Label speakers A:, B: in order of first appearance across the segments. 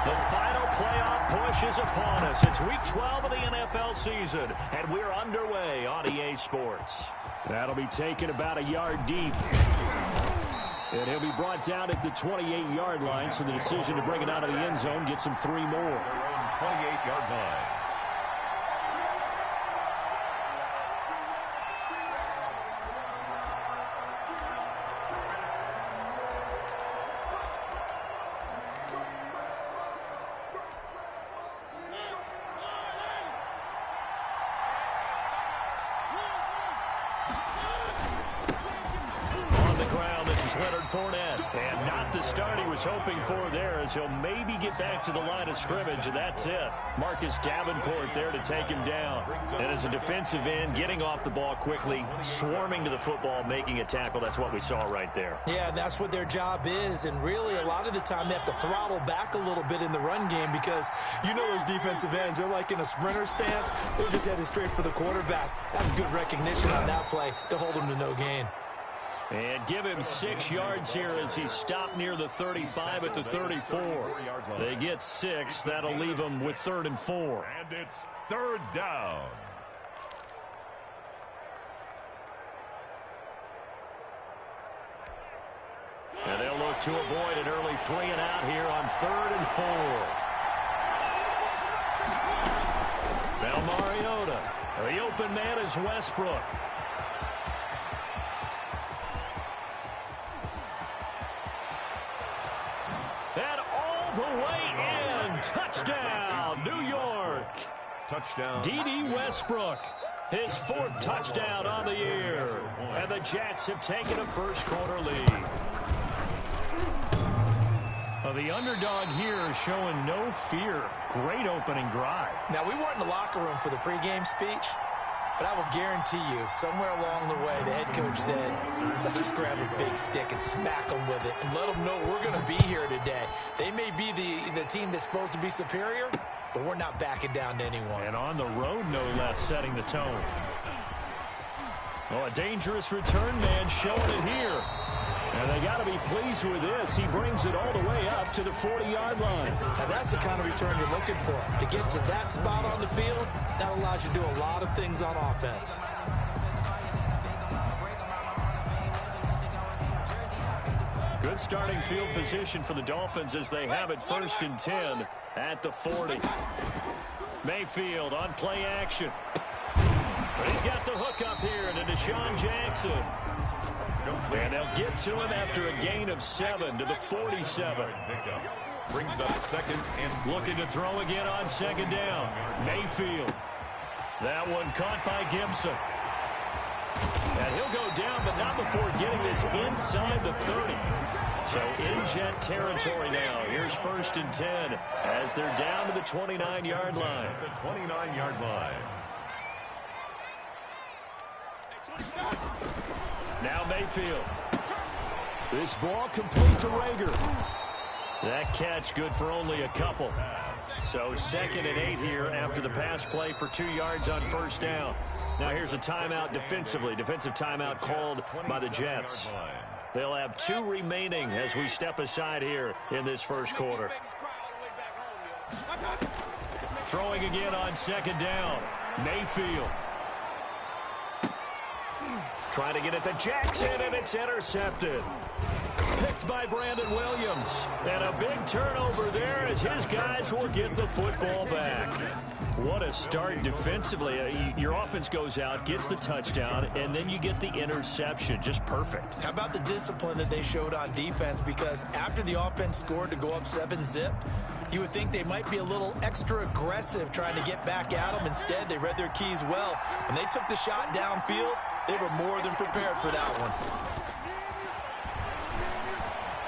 A: The final playoff push is upon us. It's week 12 of the NFL season, and we're underway on EA Sports. That'll be taken about a yard deep. And he'll be brought down at the 28-yard line, so the decision to bring it out of the end zone gets him 3 more.
B: Their own 28-yard line.
A: And not the start he was hoping for there, as he'll maybe get back to the line of scrimmage, and that's it. Marcus Davenport there to take him down. And as a defensive end, getting off the ball quickly, swarming to the football, making a tackle. That's what we saw right there.
C: Yeah, and that's what their job is. And really, a lot of the time, they have to throttle back a little bit in the run game because you know those defensive ends, they're like in a sprinter stance. They're just headed straight for the quarterback. That's good recognition on that play to hold him to no gain.
A: And give him 6 yards here as he stopped near the 35 at the 34. They get 6. That'll leave him with 3rd and 4.
B: And it's 3rd down.
A: And they'll look to avoid an early 3 and out here on 3rd and 4. Now Mariota. The open man is Westbrook. And all the way in. Touchdown, New York.
B: Touchdown.
A: D.D. Westbrook, his 4th touchdown on the year. And the Jets have taken a first-quarter lead. Well, the underdog here showing no fear. Great opening drive.
C: Now, we weren't in the locker room for the pregame speech, but I will guarantee you, somewhere along the way, the head coach said, let's just grab a big stick and smack them with it and let them know we're going to be here today. They may be the team that's supposed to be superior, but we're not backing down to anyone.
A: And on the road, no less, setting the tone. Oh, a dangerous return man showing it here. And they got to be pleased with this. He brings it all the way up to the 40-yard line.
C: Now, that's the kind of return you're looking for. To get to that spot on the field, that allows you to do a lot of things on offense.
A: Good starting field position for the Dolphins as they have it 1st and 10 at the 40. Mayfield on play action. But he's got the hook up here to Deshaun Jackson. And they'll get to him after a gain of 7 to the 47.
B: Brings up 2nd and
A: looking to throw again on 2nd down. Mayfield. That one caught by Gibson. And he'll go down, but not before getting this inside the 30. So in Jet territory now. Here's 1st and 10 as they're down to the 29-yard line.
B: The 29-yard line.
A: Now Mayfield. This ball complete to Rager. That catch good for only a couple. So 2nd and 8 here after the pass play for 2 yards on 1st down. Now here's a timeout defensively. Defensive timeout called by the Jets. They'll have 2 remaining as we step aside here in this first quarter. Throwing again on 2nd down. Mayfield. Trying to get it to Jackson, and it's intercepted. Picked by Brandon Williams. And a big turnover there as his guys will get the football back. What a start defensively. Your offense goes out, gets the touchdown, and then you get the interception. Just perfect.
C: How about the discipline that they showed on defense? Because after the offense scored to go up 7-zip, you would think they might be a little extra aggressive trying to get back at them. Instead, they read their keys well. When they took the shot downfield, they were more than prepared for that one.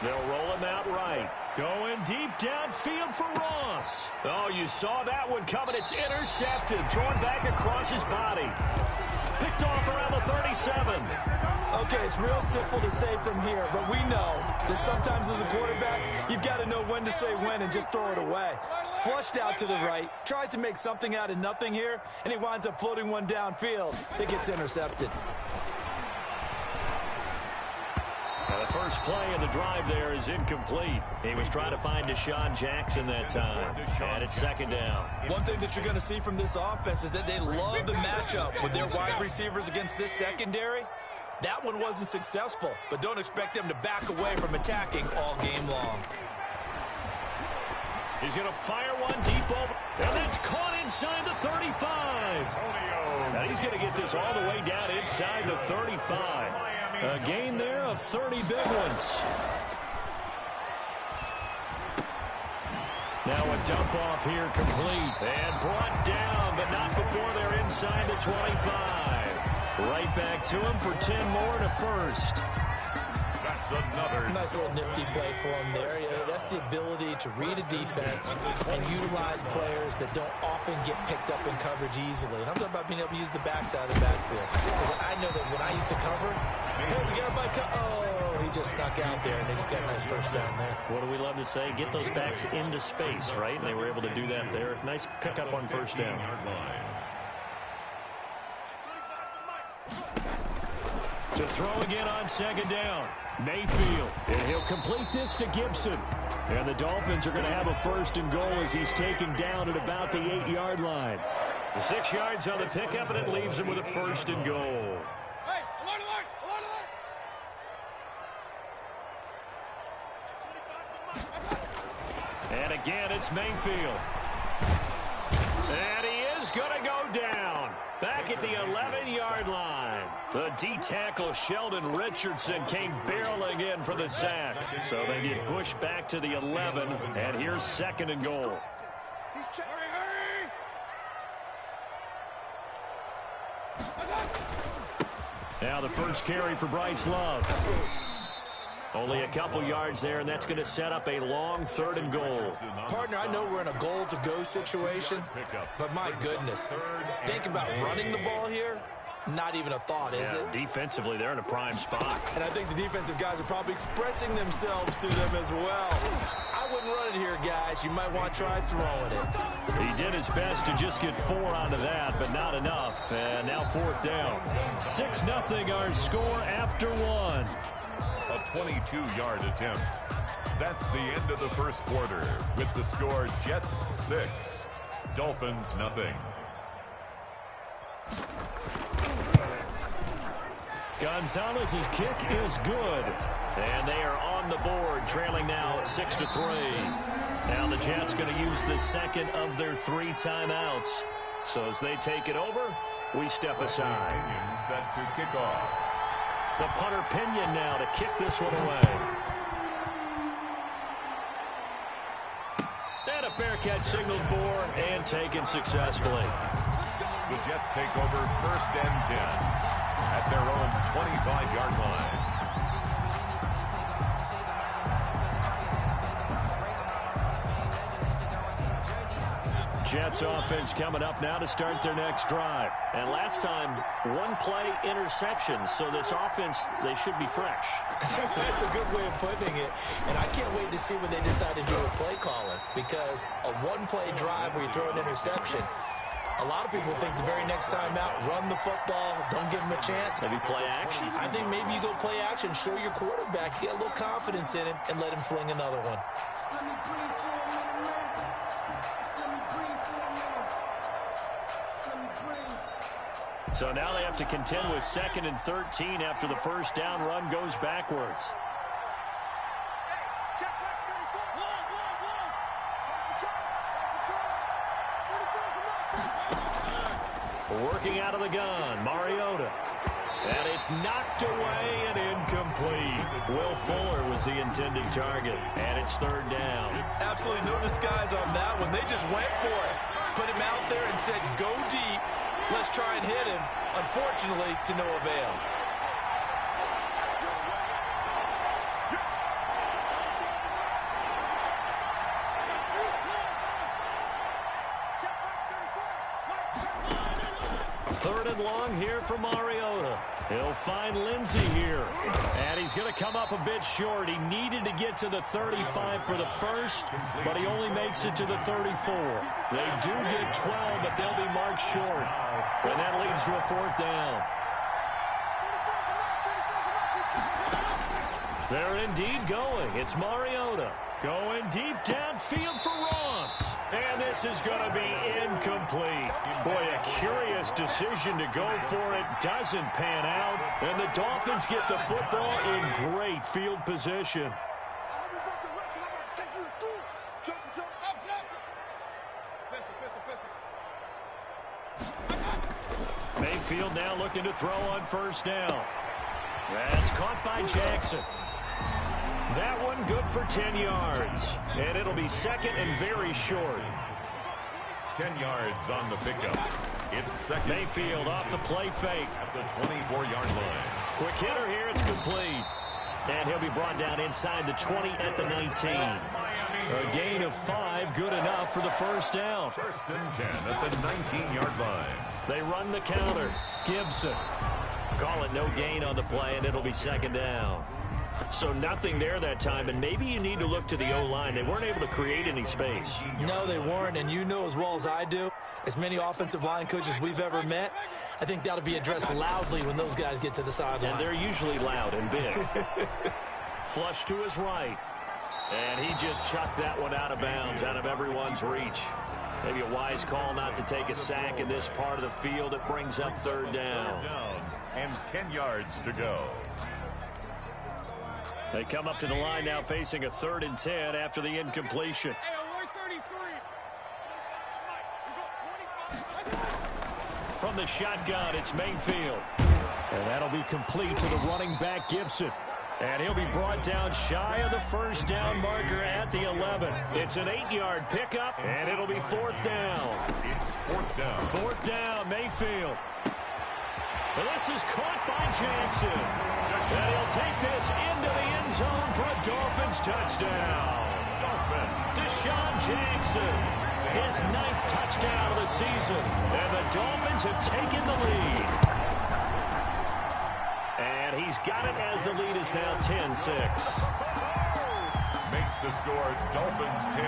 A: They'll roll him out right. Going deep downfield for Ross. Oh, you saw that one coming. It's intercepted. Thrown back across his body. Picked off around the 37.
C: Okay, it's real simple to say from here, but we know that sometimes as a quarterback, you've got to know when to say when and just throw it away. Flushed out to the right, tries to make something out of nothing here, and he winds up floating one downfield that gets intercepted.
A: Now the first play of the drive there is incomplete. He was trying to find Deshaun Jackson that time. And it's second down.
C: One thing that you're going to see from this offense is that they love the matchup with their wide receivers against this secondary. That one wasn't successful, but don't expect them to back away from attacking all game long.
A: He's going to fire one deep over. And that's caught inside the 35. Now he's going to get this all the way down inside the 35. A gain there of 30 big ones. Now a dump off here complete. And brought down, but not before they're inside the 25. Right back to him for 10 more to first.
B: That's another
C: Nice little nifty play for him there. Yeah, that's the ability to read a defense and utilize players that don't often get picked up in coverage easily. And I'm talking about being able to use the backside of the backfield. Because I know that when I used to cover, hey, we got a bike. Oh, he just snuck out there, and they just got a nice first down there.
A: What do we love to say? Get those backs into space, right? And they were able to do that there. Nice pickup on first down. To throw again on second down. Mayfield, and he'll complete this to Gibson. And the Dolphins are going to have a first and goal as he's taken down at about the 8-yard line. The 6 yards on the pickup, and it leaves him with a first and goal. And again, it's Mayfield. And he is going to go down. Back at the 11-yard line. The D-tackle Sheldon Richardson came barreling in for the sack. So they get pushed back to the 11, and here's second and goal. Now the first carry for Bryce Love. Only a couple yards there, and that's going to set up a long third and goal.
C: Partner, I know we're in a goal-to-go situation, but my goodness, think about running the ball here. Not even a thought, is it?
A: Defensively, they're in a prime spot.
C: And I think the defensive guys are probably expressing themselves to them as well. I wouldn't run it here, guys. You might want to try throwing it.
A: He did his best to just get 4 out of that, but not enough. And now fourth down. 6-0 our score after 1.
B: A 22-yard attempt. That's the end of the first quarter with the score Jets 6, Dolphins nothing.
A: Gonzalez's kick is good. And they are on the board, trailing now 6-3. Now the Jets going to use the second of their 3 timeouts. So as they take it over, we step aside.
B: Set to kick off.
A: The punter Pinion now to kick this one away. And a fair catch signaled for and taken successfully.
B: The Jets take over first and 10 at their own 25-yard line.
A: Jets offense coming up now to start their next drive. And last time, 1-play interception. So this offense, they should be fresh.
C: That's a good way of putting it. And I can't wait to see what they decide to do with play calling. Because a 1-play drive where you throw an interception, a lot of people think the very next time out, run the football, don't give them a chance.
A: Maybe play action?
C: I think maybe you go play action, show your quarterback, get a little confidence in him, and let him fling another one.
A: So now they have to contend with 2nd and 13 after the first down run goes backwards. Working out of the gun, Mariota. And it's knocked away and incomplete. Will Fuller was the intended target. And it's third down.
C: Absolutely no disguise on that one. They just went for it. Put him out there and said, go deep. Let's try and hit him. Unfortunately, to no avail.
A: Third and long here for Mariota. He'll find Lindsey here. And he's going to come up a bit short. He needed to get to the 35 for the first, but he only makes it to the 34. They do get 12, but they'll be marked short. And that leads to a fourth down. They're indeed going. It's Mariota going deep downfield for Ross. And this is going to be incomplete. Boy, a curious decision to go for it. Doesn't pan out. And the Dolphins get the football in great field position. Mayfield now looking to throw on first down. That's caught by Jackson. That one good for 10 yards. And it'll be second and very short.
B: 10 yards on the pickup. It's second.
A: Mayfield off the play fake.
B: At the 24-yard line.
A: Quick hitter here. It's complete. And he'll be brought down inside the 20 at the 19. A gain of 5, good enough for the first down.
B: First and 10 at the 19-yard line.
A: They run the counter. Gibson. Call it no gain on the play, and it'll be second down. So nothing there that time, and maybe you need to look to the O-line. They weren't able to create any space.
C: No, they weren't, and you know as well as I do, as many offensive line coaches we've ever met, I think that'll be addressed loudly when those guys get to the sideline.
A: And they're usually loud and big. Flush to his right. And he just chucked that one out of bounds, out of everyone's reach. Maybe a wise call not to take a sack in this part of the field. It brings up third down.
B: And 10 yards to go.
A: They come up to the line now facing a 3rd and 10 after the incompletion. From the shotgun, it's Mayfield. And that'll be complete to the running back, Gibson. And he'll be brought down shy of the first down marker at the 11. It's an 8-yard pickup, and it'll be 4th down.
B: It's 4th down.
A: 4th down, Mayfield. Well, this is caught by Jackson. And he'll take this into the end zone for a Dolphins touchdown. Deshaun Jackson, his 9th touchdown of the season. And the Dolphins have taken the lead. And he's got it as the lead is now 10-6.
B: Makes the score Dolphins 10,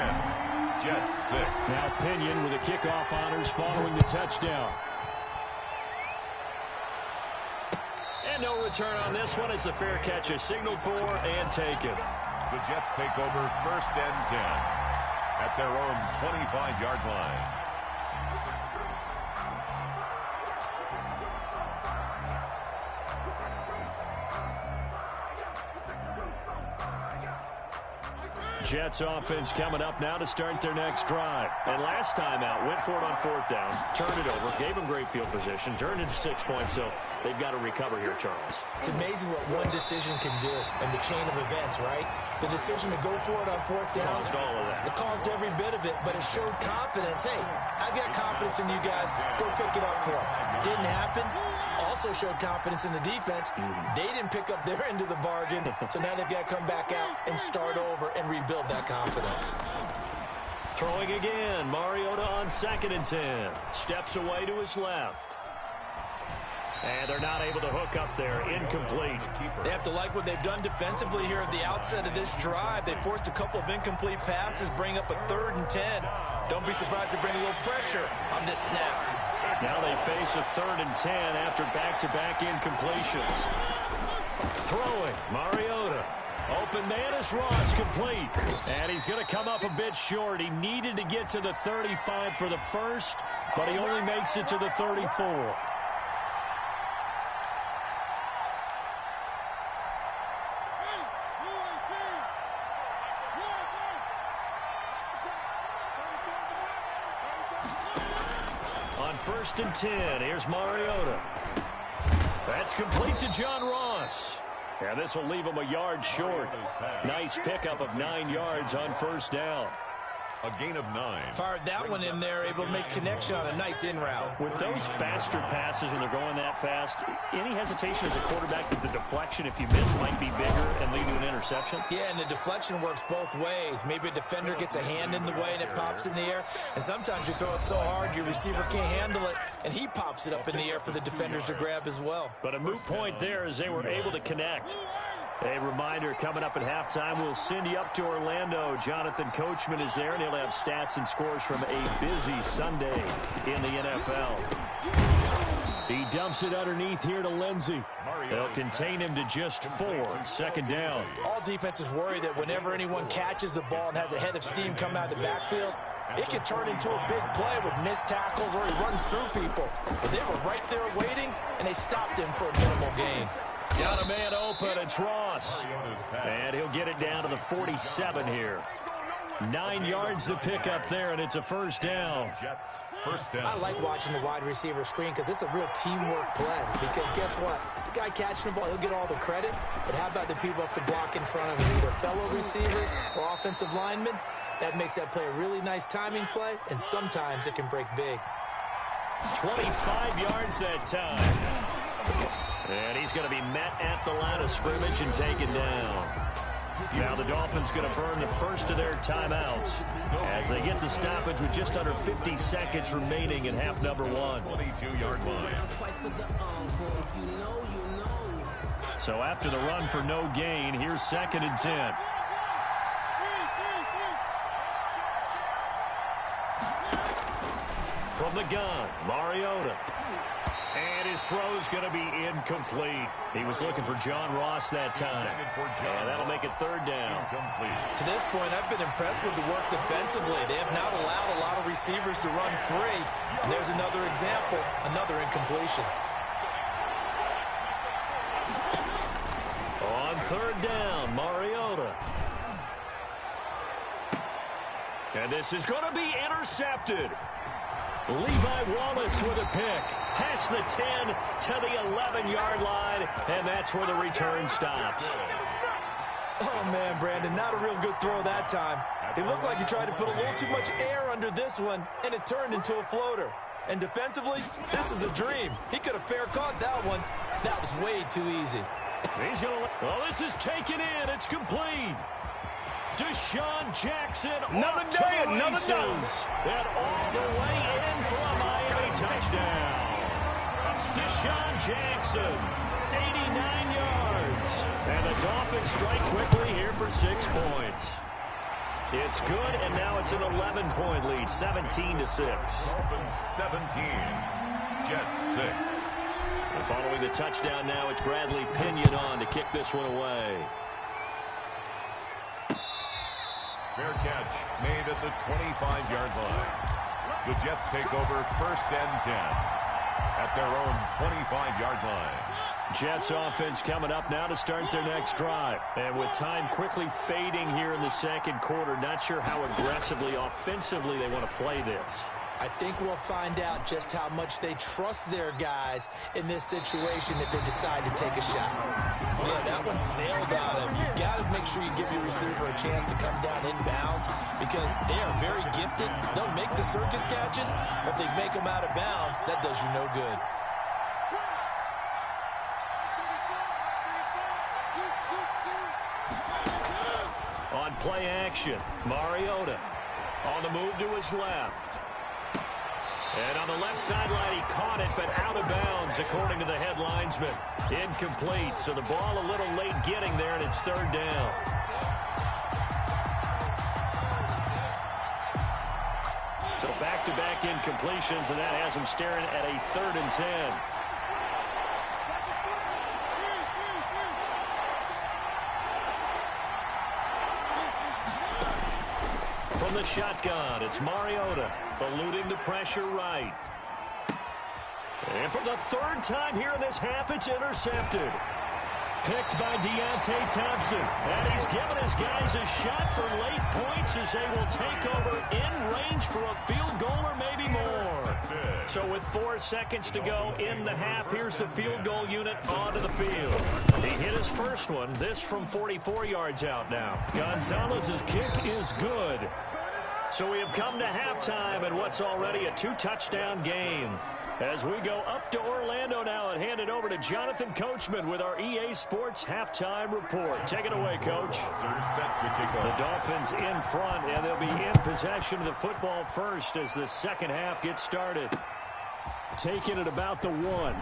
B: Jets 6.
A: Now Pinion with the kickoff honors following the touchdown. And no return on this one as the fair catch is signaled for and taken.
B: The Jets take over 1st and 10 at their own 25-yard line.
A: Jets offense coming up now to start their next drive. And last time out, went for it on 4th down, turned it over, gave them great field position, turned it to 6 points, so they've got to recover here, Charles.
C: It's amazing what one decision can do in the chain of events, right? The decision to go for it on 4th down.
A: Caused all of that.
C: It caused every bit of it, but it showed confidence. Hey, I've got confidence in you guys. Go pick it up for them. Didn't happen. Also showed confidence in the defense. They didn't pick up their end of the bargain, so now they've got to come back out and start over and rebuild that confidence.
A: Throwing again, Mariota on 2nd and 10. Steps away to his left. And they're not able to hook up there. Incomplete.
C: They have to like what they've done defensively here at the outset of this drive. They forced a couple of incomplete passes, bring up a 3rd and 10. Don't be surprised to bring a little pressure on this snap.
A: Now they face a 3rd and 10 after back-to-back incompletions. Throwing, Mariota. Open man is Ross, complete. And he's going to come up a bit short. He needed to get to the 35 for the first, but he only makes it to the 34. On 1st and 10, here's Mariota. That's complete to John Ross. Yeah, this will leave him a yard short. Nice pickup of 9 yards on 1st down.
B: A gain of 9.
C: Fired that one in there, able to make connection on a nice in route.
A: With those faster passes and they're going that fast, any hesitation as a quarterback that the deflection, if you miss, might be bigger and lead to an interception?
C: Yeah, and the deflection works both ways. Maybe a defender gets a hand in the way and it pops in the air. And sometimes you throw it so hard your receiver can't handle it, and he pops it up in the air for the defenders to grab as well.
A: But a moot point there as they were able to connect. A reminder, coming up at halftime, we'll send you up to Orlando. Jonathan Coachman is there, and he'll have stats and scores from a busy Sunday in the NFL. He dumps it underneath here to Lindsey. They'll contain him to just 4. Second down.
C: All defenses worry that whenever anyone catches the ball and has a head of steam come out of the backfield, it can turn into a big play with missed tackles or he runs through people. But they were right there waiting, and they stopped him for a minimal gain.
A: Got a man open. It's Ross. And he'll get it down to the 47 here. 9 yards to pick up there, and it's a first down.
C: I like watching the wide receiver screen because it's a real teamwork play. Because guess what? The guy catching the ball, he'll get all the credit. But how about the people up the block in front of him, either fellow receivers or offensive linemen? That makes that play a really nice timing play, and sometimes it can break big.
A: 25 yards that time. And he's going to be met at the line of scrimmage and taken down. Now the Dolphins going to burn the first of their timeouts as they get the stoppage with just under 50 seconds remaining in half number 1.
B: 22-yard line.
A: So after the run for no gain, here's 2nd and 10. From the gun, Mariota. And his throw's going to be incomplete. He was looking for John Ross that time. And that'll make it 3rd down.
C: To this point, I've been impressed with the work defensively. They have not allowed a lot of receivers to run free. And there's another example, another incompletion.
A: On 3rd down, Mariota. And this is going to be intercepted. Levi Wallace with a pick. Past the 10 to the 11-yard line, and that's where the return stops.
C: Oh, man, Brandon, not a real good throw that time. It looked like he tried to put a little too much air under this one, and it turned into a floater. And defensively, this is a dream. He could have fair caught that one. That was way too easy.
A: He's going to... Well, this is taken in. It's complete. Deshaun Jackson
D: another day, another day.
A: And all the way in for a Miami touchdown. Deshaun Jackson, 89 yards. And the Dolphins strike quickly here for 6 points. It's good, and now it's an 11-point lead, 17-6.
B: Dolphins 17, Jets 6.
A: And following the touchdown now, it's Bradley Pinion on to kick this one away.
B: Fair catch made at the 25-yard line. The Jets take over 1st and 10 at their own 25-yard line.
A: Jets offense coming up now to start their next drive. And with time quickly fading here in the 2nd quarter, not sure how aggressively, offensively they want to play this.
C: I think we'll find out just how much they trust their guys in this situation if they decide to take a shot. Yeah, that one sailed on him. You've got to make sure you give your receiver a chance to come down inbounds because they are very gifted. They'll make the circus catches, but if they make them out of bounds, that does you no good.
A: On play action, Mariota on the move to his left. And on the left sideline, he caught it, but out of bounds, according to the head linesman. Incomplete, so the ball a little late getting there, and it's 3rd down. So back-to-back incompletions, and that has him staring at a 3rd and 10. From the shotgun, it's Mariota, eluding the pressure right. And for the 3rd time here in this half, it's intercepted. Picked by Deontay Thompson. And he's given his guys a shot for late points as they will take over in range for a field goal or maybe more. So with 4 seconds to go in the half, here's the field goal unit onto the field. He hit his first one, this from 44 yards out now. Gonzalez's kick is good. So we have come to halftime in what's already a 2-touchdown game. As we go up to Orlando now and hand it over to Jonathan Coachman with our EA Sports Halftime Report. Take it away, Coach. The Dolphins in front, and they'll be in possession of the football first as the 2nd half gets started. Taking it about the 1.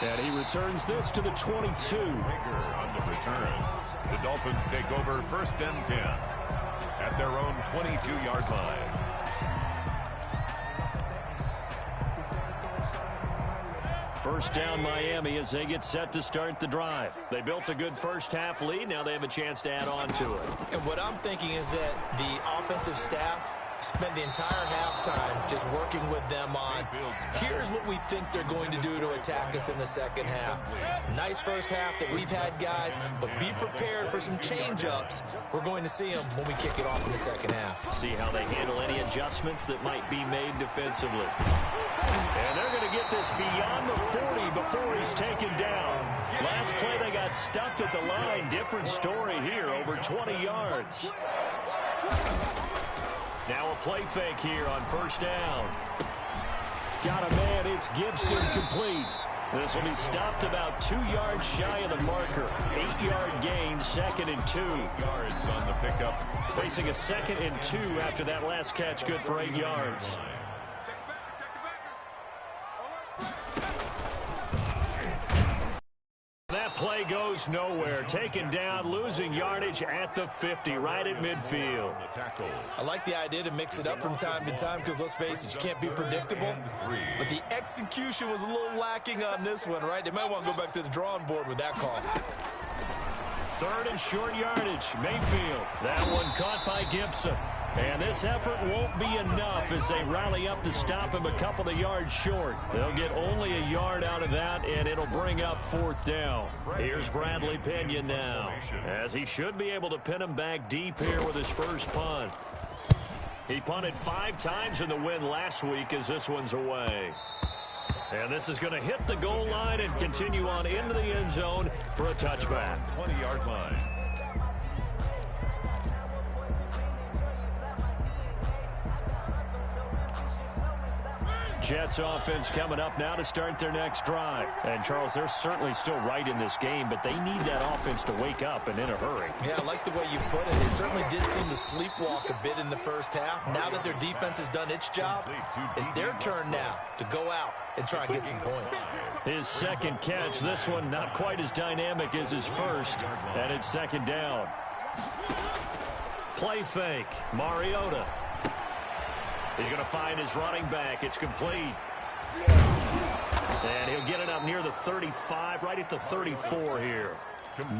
A: And he returns this to the 22.
B: On the return. The Dolphins take over 1st and 10 at their own 22-yard line.
A: First down Miami as they get set to start the drive. They built a good first-half lead. Now they have a chance to add on to it.
C: And what I'm thinking is that the offensive staff spent the entire halftime just working with them on, here's what we think they're going to do to attack us in the second half. Nice first half that we've had, guys, but be prepared for some change-ups. We're going to see them when we kick it off in the second half.
A: See how they handle any adjustments that might be made defensively. And they're going to get this beyond the 40 before he's taken down. Last play, they got stuffed at the line. Different story here, over 20 yards. Now a play fake here on first down. Got a man, it's Gibson complete. This will be stopped about 2 yards shy of the marker. 8-yard gain, 2nd and 2.
B: Yards on the pickup.
A: Facing a 2nd and 2 after that last catch, good for 8 yards. That play goes nowhere. Taken down, losing yardage at the 50, right at midfield.
C: I like the idea to mix it up from time to time because, let's face it, you can't be predictable. But the execution was a little lacking on this one, right? They might want to go back to the drawing board with that call.
A: 3rd and short yardage, Mayfield. That one caught by Gibson. And this effort won't be enough as they rally up to stop him a couple of yards short. They'll get only a yard out of that, and it'll bring up 4th down. Here's Bradley Pinion now, as he should be able to pin him back deep here with his first punt. He punted 5 times in the win last week as this one's away. And this is going to hit the goal line and continue on into the end zone for a touchback.
B: 20-yard line.
A: Jets offense coming up now to start their next drive. And, Charles, they're certainly still right in this game, but they need that offense to wake up and in a hurry.
C: Yeah, I like the way you put it. They certainly did seem to sleepwalk a bit in the first half. Now that their defense has done its job, it's their turn now to go out and try and get some points.
A: His second catch, this one not quite as dynamic as his first, and it's 2nd down. Play fake, Mariota. He's going to find his running back. It's complete. And he'll get it up near the 35, right at the 34 here.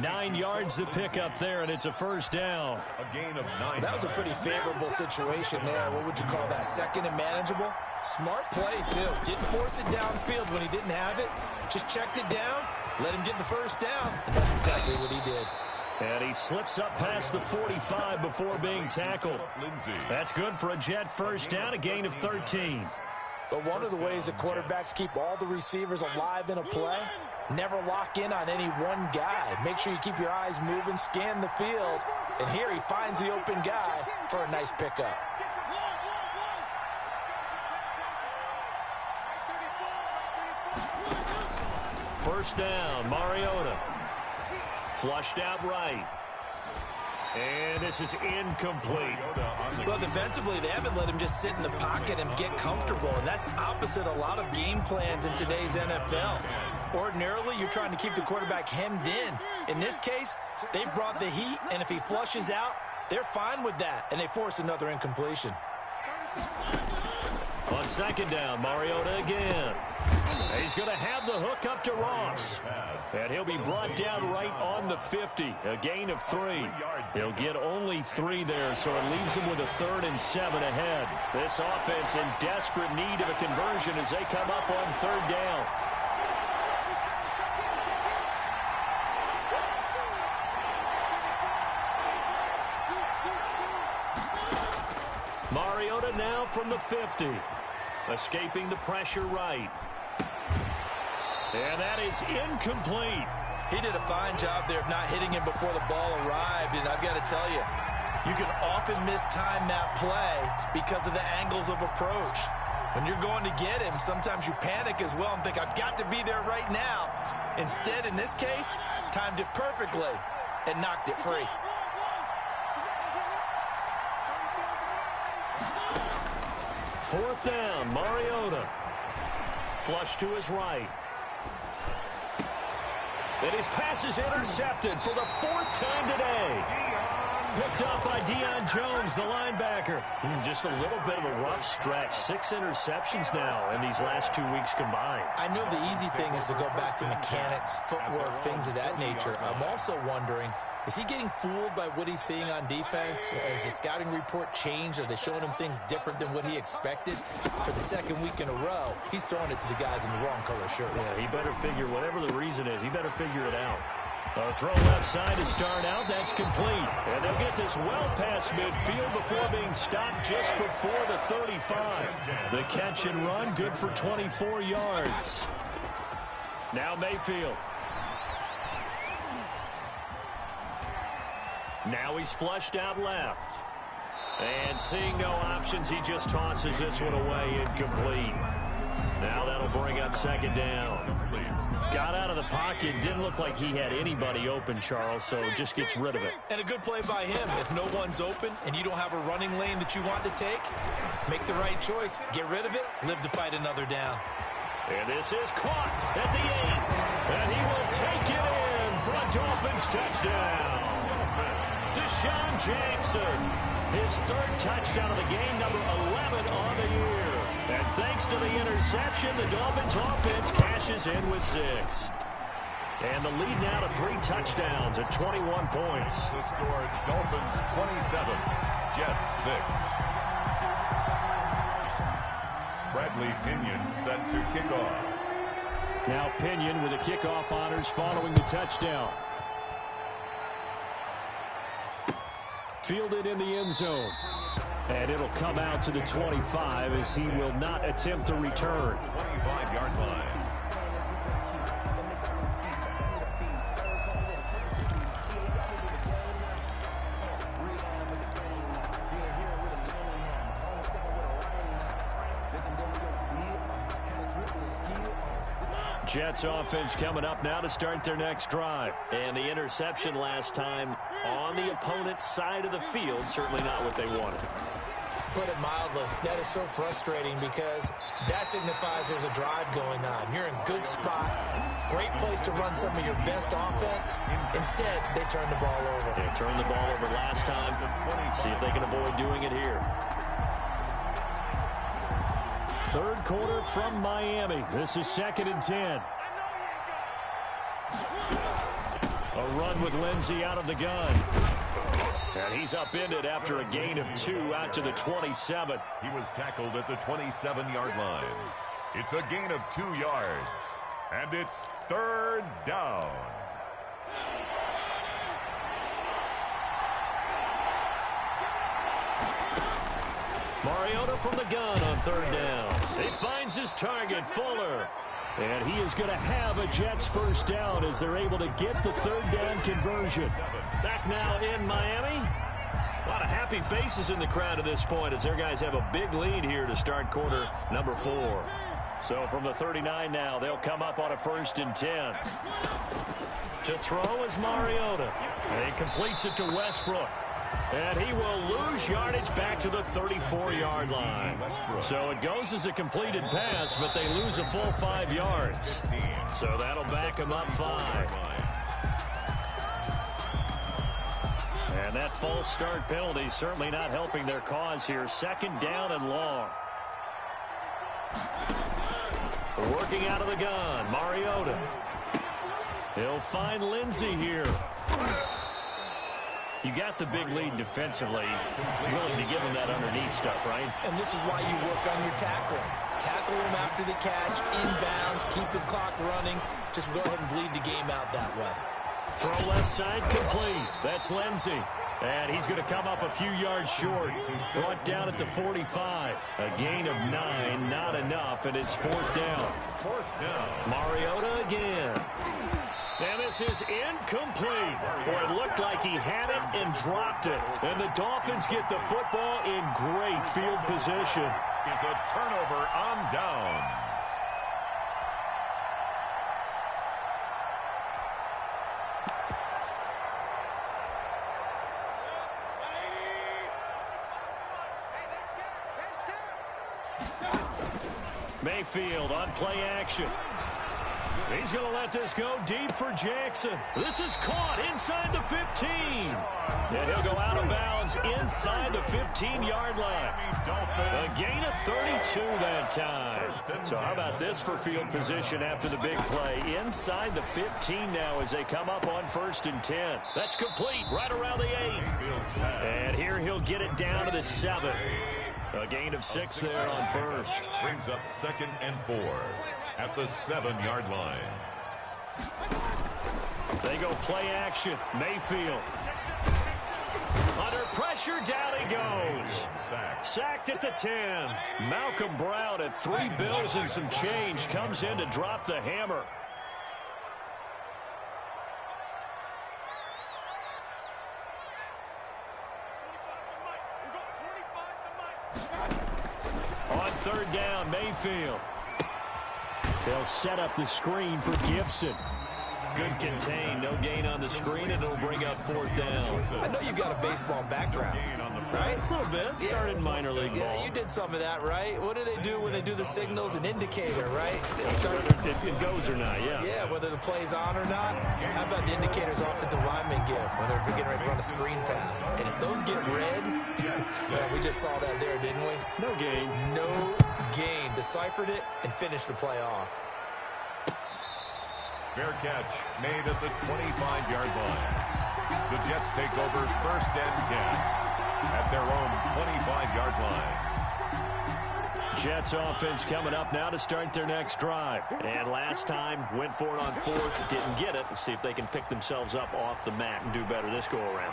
A: 9 yards to pick up there, and it's a first down.
B: A gain of 9.
C: That was a pretty favorable situation there. What would you call that? 2nd and manageable? Smart play, too. Didn't force it downfield when he didn't have it. Just checked it down, let him get the first down, and that's exactly what he did.
A: And he slips up past the 45 before being tackled. That's good for a Jet first down, a gain of 13.
C: But one of the ways that quarterbacks keep all the receivers alive in a play, never lock in on any one guy. Make sure you keep your eyes moving, scan the field, and here he finds the open guy for a nice pickup.
A: First down, Mariota. Flushed out right. And this is incomplete.
C: Well, defensively, they haven't let him just sit in the pocket and get comfortable, and that's opposite a lot of game plans in today's NFL. Ordinarily, you're trying to keep the quarterback hemmed in. In this case, they brought the heat, and if he flushes out, they're fine with that, and they force another incompletion.
A: On 2nd down, Mariota again. He's going to have the hook up to Ross. And he'll be brought down right on the 50. A gain of 3. He'll get only 3 there, so it leaves him with a 3rd and 7 ahead. This offense in desperate need of a conversion as they come up on 3rd down. Mariota now from the 50. Escaping the pressure right. And that is incomplete.
C: He did a fine job there of not hitting him before the ball arrived, and I've got to tell you, you can often mistime that play because of the angles of approach. When you're going to get him, sometimes you panic as well and think, I've got to be there right now. Instead, in this case, timed it perfectly and knocked it free.
A: Fourth down, Mariota. Flush to his right. And his pass is intercepted for the 4th time today. picked up by Deion Jones, the linebacker. Just a little bit of a rough stretch. 6 interceptions now in these last 2 weeks combined.
C: I know the easy thing is to go back to mechanics, footwork, things of that nature. I'm also wondering, is he getting fooled by what he's seeing on defense? Has the scouting report changed? Are they showing him things different than what he expected? For the second week in a row, he's throwing it to the guys in the wrong color shirts.
A: Yeah, he better figure, whatever the reason is, he better figure it out. A throw left side to start out. That's complete. And they'll get this well past midfield before being stopped just before the 35. The catch and run, good for 24 yards. Now Mayfield. Now he's flushed out left. And seeing no options, he just tosses this one away incomplete. Now that'll bring up second down. Got out of the pocket. Didn't look like he had anybody open, Charles, so just gets rid of it.
C: And a good play by him. If no one's open and you don't have a running lane that you want to take, make the right choice. Get rid of it. Live to fight another down.
A: And this is caught at the 8. And he will take it in for a Dolphins touchdown. Deshaun Jackson, his 3rd touchdown of the game, number 11 on the year. And thanks to the interception, the Dolphins offense cashes in with 6. And the lead now to 3 touchdowns at 21 points.
B: The score, Dolphins 27, Jets 6. Bradley Pinion set to kick off.
A: Now Pinion with the kickoff honors following the touchdown. Fielded in the end zone. And it'll come out to the 25 as he will not attempt to return.
B: 25-yard line.
A: Jets offense coming up now to start their next drive. And the interception last time on the opponent's side of the field, certainly not what they wanted.
C: Put it mildly, that is so frustrating because that signifies there's a drive going on. You're in good spot, great place to run some of your best offense. Instead, they turn the ball over.
A: They turned the ball over last time. See if they can avoid doing it here. 3rd quarter from Miami. This is 2nd and 10. A run with Lindsey out of the gun. And he's upended after a gain of 2 out to the 27.
B: He was tackled at the 27-yard line. It's a gain of 2 yards. And it's 3rd down.
A: Mariota from the gun on 3rd down. He finds his target, Fuller. And he is going to have a Jets first down as they're able to get the 3rd down conversion. Back now in Miami. A lot of happy faces in the crowd at this point as their guys have a big lead here to start quarter number 4. So from the 39 now, they'll come up on a 1st and 10. To throw is Mariota. And he completes it to Westbrook. And he will lose yardage back to the 34-yard line. So it goes as a completed pass, but they lose a full 5 yards. So that'll back him up 5. And that false start penalty certainly not helping their cause here. 2nd down and long. Working out of the gun, Mariota. He'll find Lindsey here. You got the big lead defensively, willing to give him that underneath stuff, right?
C: And this is why you work on your tackling. Tackle him after the catch, inbounds, keep the clock running. Just go ahead and bleed the game out that way.
A: Throw left side complete. That's Lindsey. And he's going to come up a few yards short. Brought down at the 45. A gain of 9, not enough, and it's 4th down.
B: 4th down.
A: Mariota again. And this is incomplete. Boy, it looked like he had it and dropped it. And the Dolphins get the football in great field position.
B: Is a turnover on downs.
A: Mayfield on play action. He's going to let this go deep for Jackson. This is caught inside the 15. And he'll go out of bounds inside the 15-yard line. A gain of 32 that time. So how about this for field position after the big play? Inside the 15 now as they come up on 1st and 10. That's complete right around the 8. And here he'll get it down to the 7. A gain of 6 there on 1st.
B: Brings up 2nd and 4 at the 7-yard line.
A: They go play action. Mayfield. Under pressure, down he goes. Sacked at the 10. Malcolm Brown at 3 bills and some change comes in to drop the hammer. On 3rd down, Mayfield. They'll set up the screen for Gibson. Good contain, no gain on the screen, and it'll bring up 4th down.
C: I know you've got a baseball background, right?
A: A little bit. Started minor league ball.
C: Yeah, you did some of that, right? What do they do when they do the signals? An indicator, right?
A: It goes or not, yeah.
C: Yeah, whether the play's on or not. How about the indicators offensive linemen give when they're getting ready to run a screen pass? And if those get red, we just saw that there, didn't we?
A: No gain.
C: No gain. Deciphered it and finished the play off.
B: Fair catch made at the 25-yard line. The Jets take over 1st and 10 at their own 25-yard line.
A: Jets offense coming up now to start their next drive. And last time went for it on 4th, didn't get it. Let's see if they can pick themselves up off the mat and do better this go around.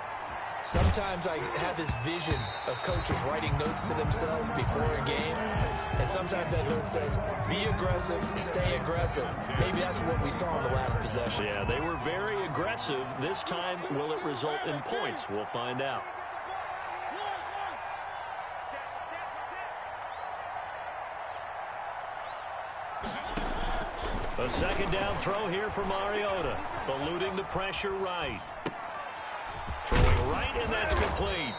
C: Sometimes I have this vision of coaches writing notes to themselves before a game, and sometimes that note says, be aggressive, stay aggressive. Maybe that's what we saw in the last possession.
A: Yeah, they were very aggressive. This time, will it result in points? We'll find out. A 2nd down throw here for Mariota, eluding the pressure right. Throwing right, and that's complete.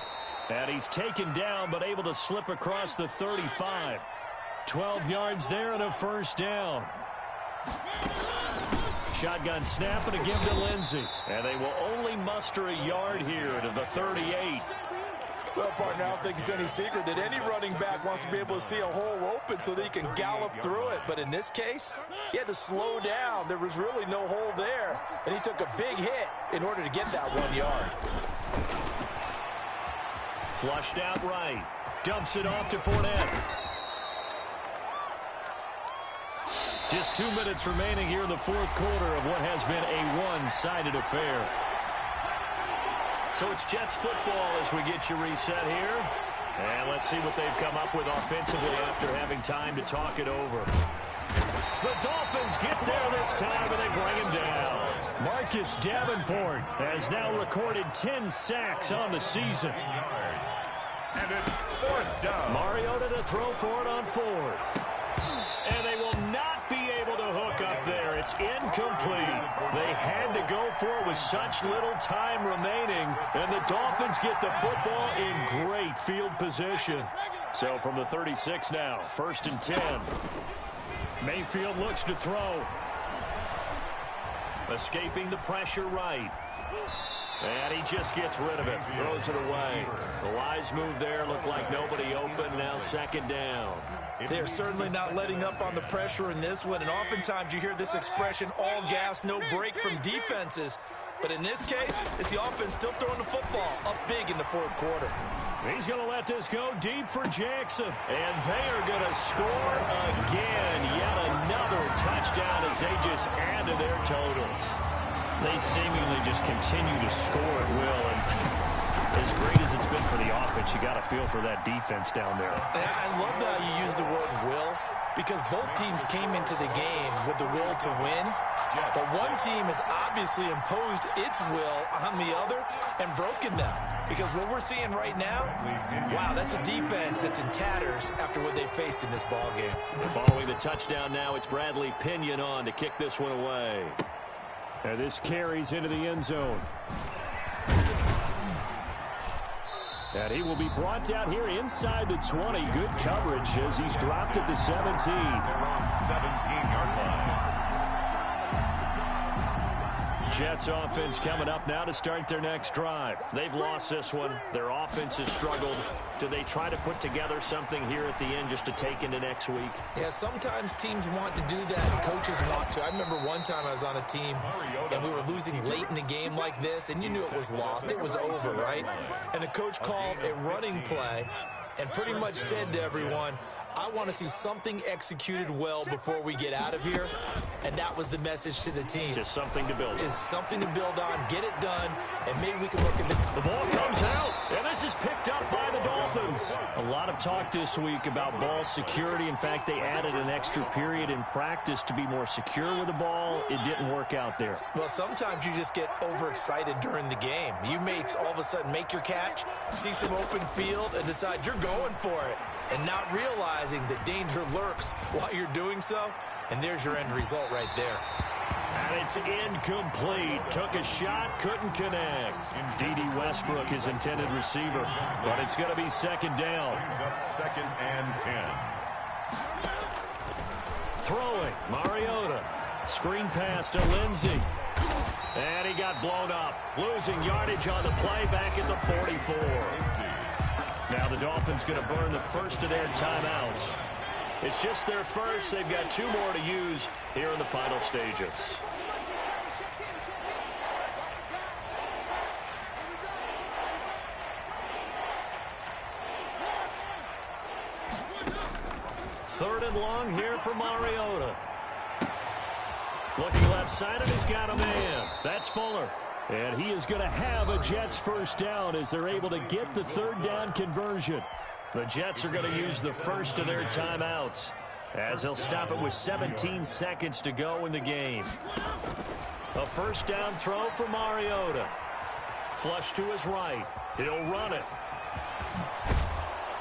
A: And he's taken down, but able to slip across the 35. 12 yards there and a 1st down. Shotgun snap and a give to Lindsey. And they will only muster a yard here to the 38.
C: Well, partner, I don't think it's any secret that any running back wants to be able to see a hole open so that he can gallop through it. But in this case, he had to slow down. There was really no hole there, and he took a big hit in order to get that 1 yard.
A: Flushed out right. Dumps it off to Fournette. Just 2 minutes remaining here in the 4th quarter of what has been a one-sided affair. So it's Jets football as we get you reset here. And let's see what they've come up with offensively after having time to talk it over. The Dolphins get there this time, and they bring him down. Marcus Davenport has now recorded 10 sacks on the season.
B: And it's 4th down.
A: Mariota to throw for it on 4th. And they will not be able to hook up there. It's incomplete. They had to go for it with such little time remaining. And the Dolphins get the football in great field position. So from the 36 now, 1st and 10. Mayfield looks to throw. Escaping the pressure right. And he just gets rid of it. Throws it away. The wise move there. Looked like nobody open. Now 2nd down.
C: They're certainly not letting up on the pressure in this one. And oftentimes you hear this expression, all gas, no break from defenses. But in this case, it's the offense still throwing the football up big in the 4th quarter.
A: He's going to let this go deep for Jackson. And they are going to score again. Yet another touchdown as they just add to their totals. They seemingly just continue to score at will. And as great as it's been for the offense, you got to feel for that defense down there.
C: And I love that you use the word will, because both teams came into the game with the will to win. But one team has obviously imposed its will on the other and broken them. Because what we're seeing right now, wow, that's a defense that's in tatters after what they faced in this ballgame.
A: Following the touchdown now, it's Bradley Pinion on to kick this one away. And this carries into the end zone. And he will be brought down here inside the 20. Good coverage as he's dropped at the 17.
B: They're on 17-yard line.
A: Jets offense coming up now to start their next drive. They've lost this one. Their offense has struggled. Do they try to put together something here at the end just to take into next week?
C: Yeah, sometimes teams want to do that, and coaches want to. I remember one time I was on a team, and we were losing late in the game like this, and you knew it was lost. It was over, right? And the coach called a running play and pretty much said to everyone, I want to see something executed well before we get out of here. And that was the message to the team.
A: Just something to build on.
C: Just something to build on, get it done, and maybe we can look at
A: the ball comes out, and this is picked up by the Dolphins. A lot of talk this week about ball security. In fact, they added an extra period in practice to be more secure with the ball. It didn't work out there.
C: Well, sometimes you just get overexcited during the game. You may all of a sudden make your catch, see some open field, and decide you're going for it, and not realizing that danger lurks while you're doing so. And there's your end result right there.
A: And it's incomplete. Took a shot, couldn't connect. D.D. Westbrook, his intended receiver. But it's going to be second down.
B: Second and 10.
A: Throwing, Mariota. Screen pass to Lindsey. And he got blown up. Losing yardage on the play back at the 44. Now the Dolphins going to burn the first of their timeouts. It's just their first. They've got 2 more to use here in the final stages. Third and long here for Mariota. Looking left side, and he's got a man. That's Fuller. And he is going to have a Jets first down as they're able to get the third down conversion. The Jets are going to use the first of their timeouts as they'll stop it with 17 seconds to go in the game. A first down throw for Mariota. Flush to his right. He'll run it.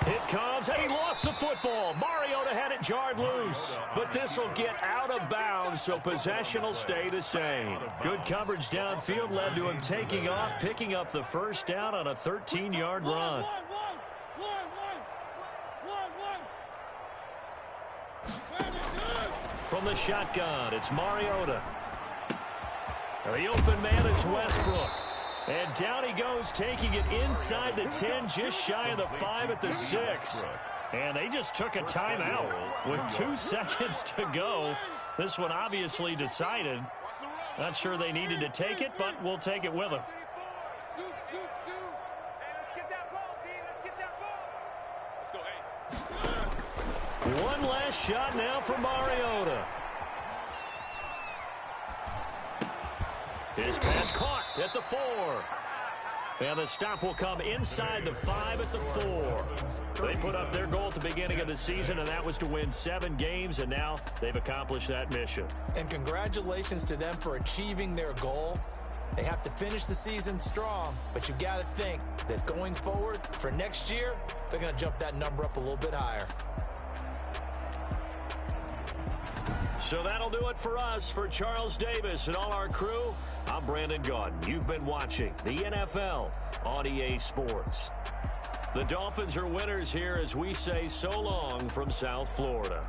A: It comes, and he lost the football. Mariota had it jarred loose, but this will get out of bounds, so possession will stay the same. Good coverage downfield led to him taking off, picking up the first down on a 13-yard run. From the shotgun, it's Mariota. The open man is Westbrook. And down he goes, taking it inside the 10, just shy of the 5 at the 6. And they just took a timeout with 2 seconds to go. This one obviously decided. Not sure they needed to take it, but we'll take it with them. One last shot now for Mariota. His pass caught at the 4. And the stop will come inside the 5 at the 4. They put up their goal at the beginning of the season, and that was to win 7 games, and now they've accomplished that mission.
C: And congratulations to them for achieving their goal. They have to finish the season strong, but you got to think that going forward for next year, they're going to jump that number up a little bit higher.
A: So that'll do it for us. For Charles Davis and all our crew, I'm Brandon Gaudin. You've been watching the NFL on EA Sports. The Dolphins are winners here as we say so long from South Florida.